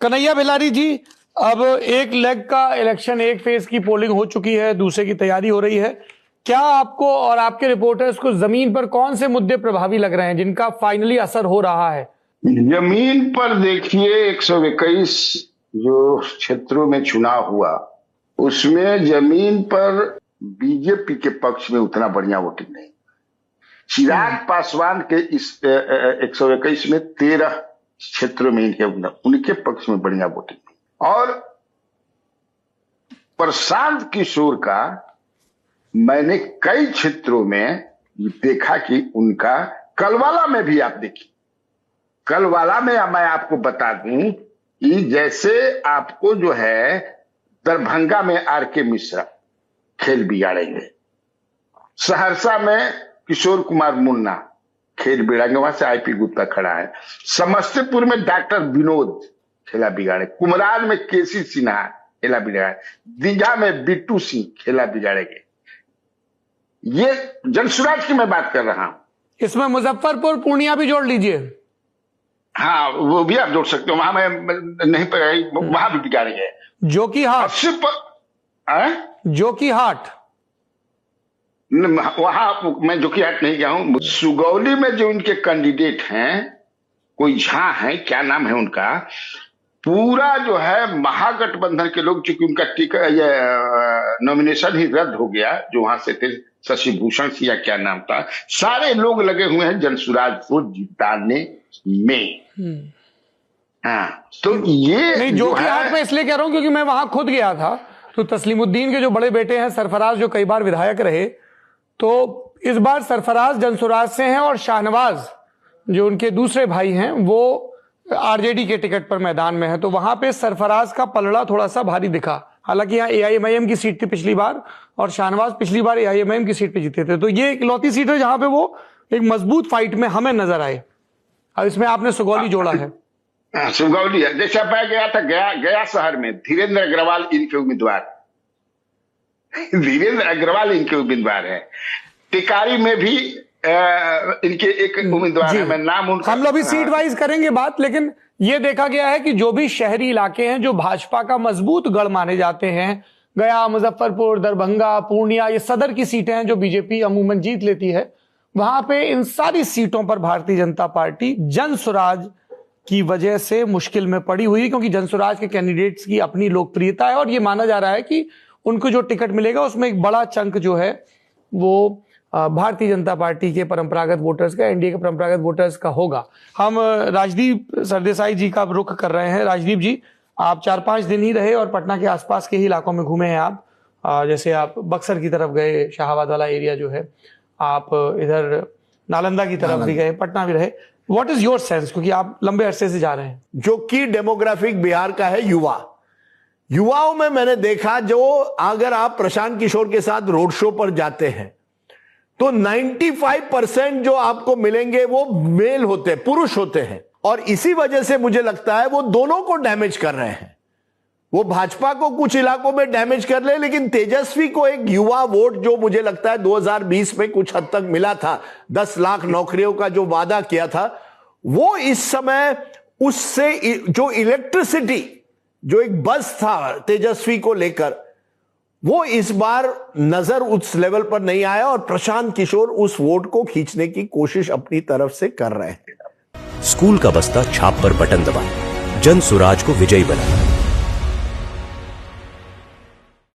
कन्हैया बेलारी जी, अब एक लेग का इलेक्शन, एक फेज की पोलिंग हो चुकी है, दूसरे की तैयारी हो रही है। क्या आपको और आपके रिपोर्टर्स को जमीन पर कौन से मुद्दे प्रभावी लग रहे हैं जिनका फाइनली असर हो रहा है? जमीन पर देखिए 121 जो क्षेत्रों में चुनाव हुआ उसमें जमीन पर बीजेपी के पक्ष में उतना बढ़िया वोटिंग नहीं। चिराग पासवान के इस 121 में 13 क्षेत्रों में उनके पक्ष में बढ़िया वोटिंग नहीं। और प्रशांत किशोर का मैंने कई क्षेत्रों में देखा कि उनका कलवाला में भी, आप देखिए कलवाला में मैं आपको बता दूं कि जैसे आपको जो है दरभंगा में आर.के. मिश्रा खेल बिगाड़ेंगे, सहरसा में किशोर कुमार मुन्ना खेल बिगाड़ेंगे, वहां से आई.पी. गुप्ता खड़ा है, समस्तीपुर में डॉक्टर विनोद खेला बिगाड़े, कुमरान में के.सी. सिन्हा खेला बिगाड़े, दीघा में बिट्टू सिंह खेला बिगाड़ेंगे। ये जनसुराज की मैं बात कर रहा हूं। इसमें मुजफ्फरपुर पूर्णिया भी जोड़ लीजिए। हाँ, वो भी आप जोड़ सकते हो, वहां मैं नहीं पर वहां भी बिगाड़ेंगे। जोकीहाट, जोकीहाट वहां मैं जोकीहाट नहीं गया हूं। सुगौली में जो उनके कैंडिडेट हैं, कोई झा है, क्या नाम है उनका, पूरा जो है महागठबंधन के लोग, चूंकि उनका टिकट नॉमिनेशन ही रद्द हो गया, जो वहां से थे शशि भूषण या क्या नाम था, सारे लोग लगे हुए हैं जनसुराज को जिताने में। हाँ, तो ये नहीं, जोकीहाट में इसलिए कह रहा हूं क्योंकि मैं वहां खुद गया था, तो तस्लीमुद्दीन के जो बड़े बेटे हैं सरफराज, जो कई बार विधायक रहे, तो इस बार सरफराज जनसुराज से हैं और शाहनवाज जो उनके दूसरे भाई हैं वो आरजेडी के टिकट पर मैदान में है। तो वहां पे सरफराज का पलड़ा थोड़ा सा भारी दिखा। हालांकि यहाँ एआईएमआईएम की सीट थी पिछली बार और शाहनवाज पिछली बार एआईएमआईएम की सीट पे जीते थे, तो ये इकलौती सीट है जहां पे वो एक मजबूत फाइट में हमें नजर आए। अब इसमें आपने सुगौली जोड़ा है। सुगौली है, जैसा मैं गया था गया शहर में धीरेन्द्र अग्रवाल इनके उम्मीदवार, धीरेन्द्र अग्रवाल इनके उम्मीदवार है। टिकारी में भी इनके एक उम्मीदवार है, मैं नाम उनका, हम लोग भी सीट वाइज करेंगे बात, लेकिन यह देखा गया है कि जो भी शहरी इलाके हैं जो भाजपा का मजबूत गढ़ माने जाते हैं, गया, मुजफ्फरपुर, दरभंगा, पूर्णिया, ये सदर की सीटें हैं जो बीजेपी अमूमन जीत लेती है, वहां पे इन सारी सीटों पर भारतीय जनता पार्टी जनसुराज की वजह से मुश्किल में पड़ी हुई, क्योंकि जनसुराज के कैंडिडेट्स की अपनी लोकप्रियता है और ये माना जा रहा है कि उनको जो टिकट मिलेगा उसमें एक बड़ा चंक जो है वो भारतीय जनता पार्टी के परंपरागत वोटर्स का, एनडीए के परंपरागत वोटर्स का होगा। हम राजदीप सरदेसाई जी का रुख कर रहे हैं। राजदीप जी, आप 4-5 दिन ही रहे और पटना के आसपास के ही इलाकों में घूमे हैं आप, जैसे आप बक्सर की तरफ गए, शाहाबाद वाला एरिया जो है, आप इधर नालंदा की तरफ भी गए, पटना भी रहे। व्हाट इज योर सेंस, क्योंकि आप लंबे अरसे से जा रहे हैं? जो कि डेमोग्राफिक बिहार का है, युवाओं में मैंने देखा, जो अगर आप प्रशांत किशोर के साथ रोड शो पर जाते हैं तो 95% जो आपको मिलेंगे वो मेल होते हैं, पुरुष होते हैं, और इसी वजह से मुझे लगता है वो दोनों को डैमेज कर रहे हैं। वो भाजपा को कुछ इलाकों में डैमेज कर रहे हैं, लेकिन तेजस्वी को एक युवा वोट जो मुझे लगता है 2020 में कुछ हद तक मिला था, 10 लाख नौकरियों का जो वादा किया था, वो इस समय उससे जो इलेक्ट्रिसिटी, जो एक बस था तेजस्वी को लेकर, वो इस बार नजर उस लेवल पर नहीं आया और प्रशांत किशोर उस वोट को खींचने की कोशिश अपनी तरफ से कर रहे हैं। स्कूल का बस्ता छाप पर बटन दबाएं, जनसुराज को विजयी बनाएं।